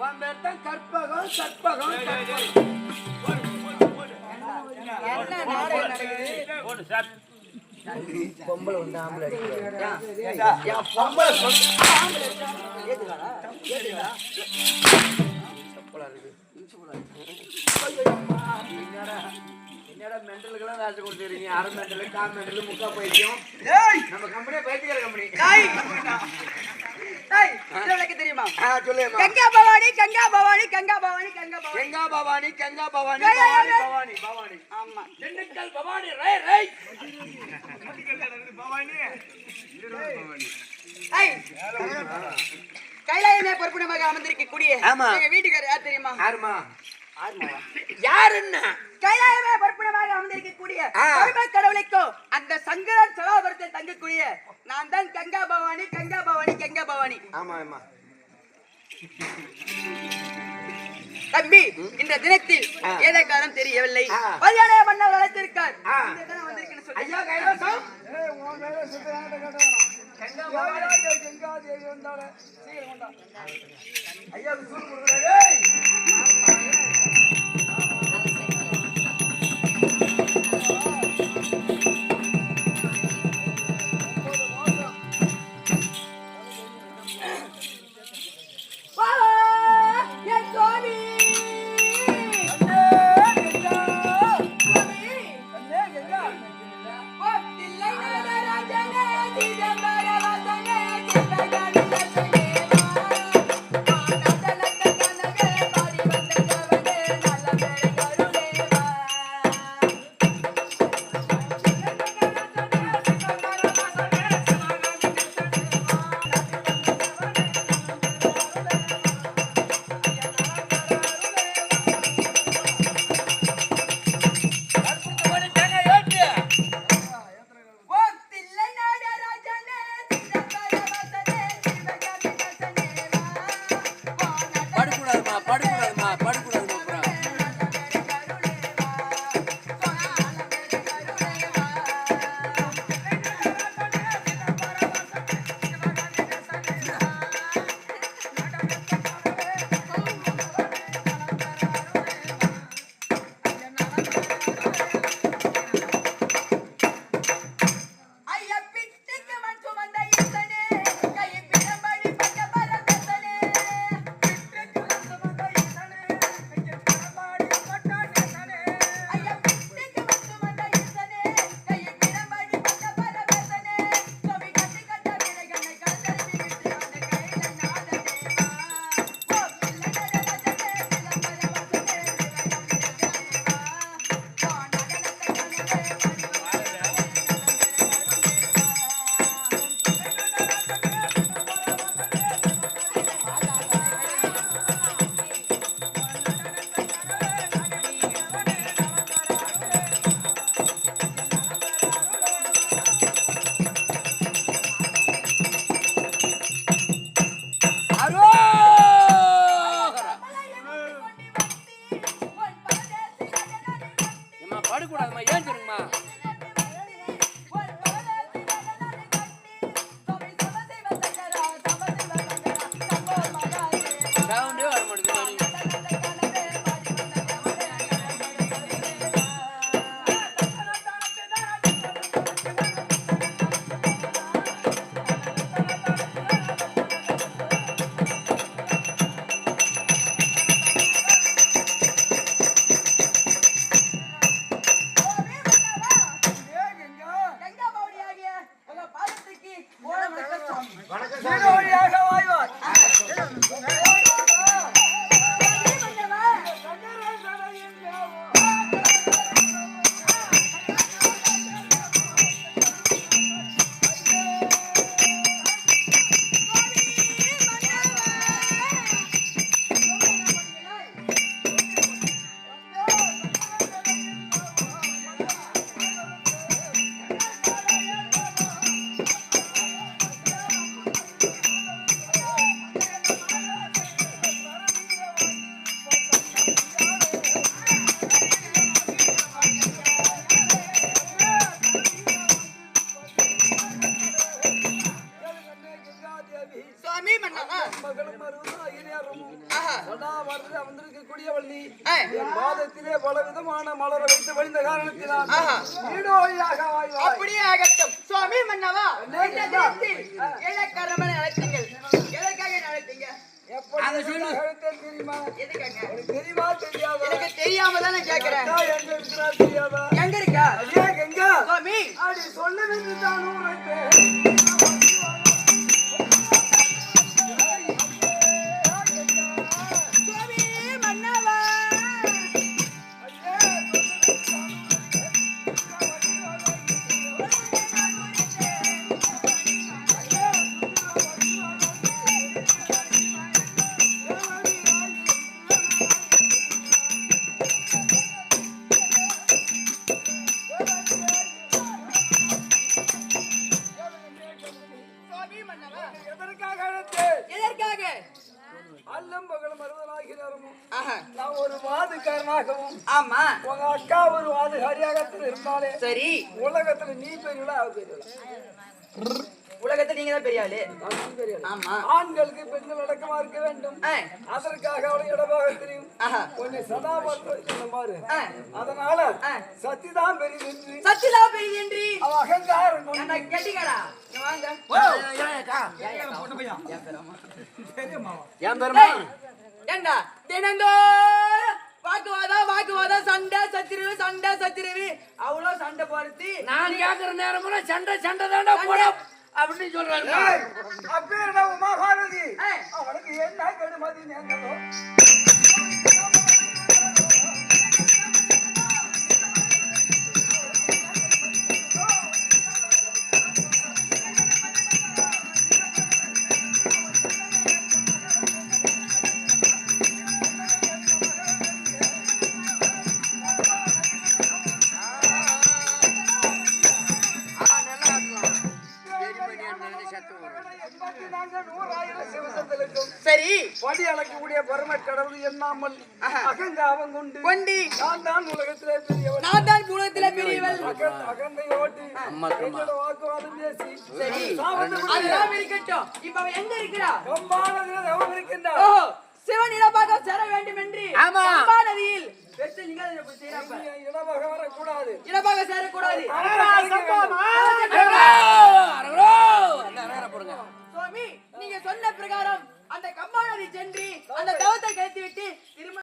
கற்பகம் கற்பகம் பொம்பளை வந்து ஆம்பளை பொம்பளை என்னடா மெண்டலுக்கெல்லாம் வேலை கொடுத்துருக்கீங்க அரை மெண்டலு கால் மெண்டலு முக்கா பைத்தியம் நம்ம கம்பெனியே பைத்தியக்கார கம்பெனி தெரியுமா சொல்லுமா கங்கா பவானி கங்கா பவானி கங்கா பவானி கங்கா பவானி கங்கா பவானி கங்கா பவானி பவானி பவானி பவானி ஆமா திண்டுக்கல் பவானி ரை ரை பவானி கைலாயமே பொறுப்புடமாக அமர்ந்திருக்க கூடிய எங்க வீட்டுக்காரர் யார் தெரியுமா யாருமா யார் என்ன கைலாயமே பொறுப்புடமாக அமர்ந்திருக்க கூடிய கடவுளைக்கோ அந்த சங்கரன் சகாபுரத்தில் தங்கக்கூடிய நான் தான் கங்கா பவானி கங்கா பவானி கங்கா பவானி ஆமா ஆமா தம்பி இந்த தினத்தில் ஏதோ காரணம் தெரியவில்லை கல்யாண மன்னர் அழைத்திருக்கார் ஐயா கைலாசம் ஐயா படுக்கூடாதுமா ஏன் சொல்லுங்கம்மா சவுண்டே வர மாட்டேங்குது சதாபாரத்தில் அமர்ந்திருக்கக்கூடிய வள்ளி என் பாதத்திலே பல விதமான மலரை வைத்து வழிந்த காரணத்தினால் ஈடோழியாக வாய்வாய். அப்படியே ஆகட்டும் சுவாமி மன்னவா. இந்த தினத்தில் இளக்கரமனை அழைத்தீர்கள். எதற்காக என்னை அழைத்தீங்க? எப்படி அழைத்தேன் தெரியுமா? எதுக்காக? உனக்கு தெரியுமா தெரியாதா? எனக்கு தெரியாம தானே கேக்குறேன். அக்கா எங்க இருக்கிறா தெரியாதா? எங்க இருக்கா ஐயா கங்கா சுவாமி? அப்படி சொல்லவே தான் உனக்கு சுவாமி மன்னவா. சுவாமி மன்னவா. எதற்காக அழைத்தேன்? எதற்காக? அல்லும் பகலும் அறுபதாகிறமும் ஆஹா. நான் ஒரு வாதுக்காரனாகவும் ஆமா உங்க அக்கா ஒரு வாதுகாரியாகத்தில் இருந்தாலே சரி. உலகத்துல நீ பெரியவளா அவ பெரியவளா? உலகத்துல நீங்க தான் பெரிய ஆளு. நான் நீ பெரியவளா? ஆமா. ஆண்களுக்கு பெண்கள் அடக்கமா இருக்க வேண்டும். அதற்காக அவளை இடபாகத்திலையும் ஆஹா. உன்னை சதாபாத்திரம் பாரு. ஆ. அதனால சத்திதான் பெரியது என்று சத்திலா பெரிய என்று அவ அகங்காரம் கொண்டு என்ன கேட்டீங்களா? இங்க வாங்க. என் பெருமா ஏண்டா தினந்தோறும் வாக்குவாதம் சண்டை சத்திரவு அவ்வளோ சண்டை போடுத்து நான் கேக்குற நேரமும் சண்டை சண்டை தாண்டா போட அப்படின்னு சொல்றாரு. அப்பேரடா உமாபாரதி ஆ. அவளுக்கு என்ன கடுமதி நேர்ந்ததோ சரி படி அளக்கக்கூடிய பரம கடவுள் எண்ணாமல் அகங்காவம் கொண்டு கொண்டி நான் தான் உலகத்திலே பெரியவன். நான் தான் பூலத்தில பெரியவள். அகந்தை ஓட்டி என்னோட வாக்குவாதம் பேசி சரி சாவந்தபடி அதெல்லாம் இருக்கட்டும். இப்ப அவ எங்க இருக்கிறா? கம்பானதிலே தவம் இருக்கின்றார். ஓ சிவன் இடமாக சேர வேண்டும் என்று ஆமா. கம்பா நதியில் வெற்றி நிகழ்வு போய் செய்யறப்ப நீ இடமாக வரக்கூடாது. இடமாக சேரக்கூடாது. சுவாமி நீங்க சொன்ன பிரகாரம் அந்த கம்பா நதி சென்று அந்த தவத்தை கழித்து விட்டு திரும்ப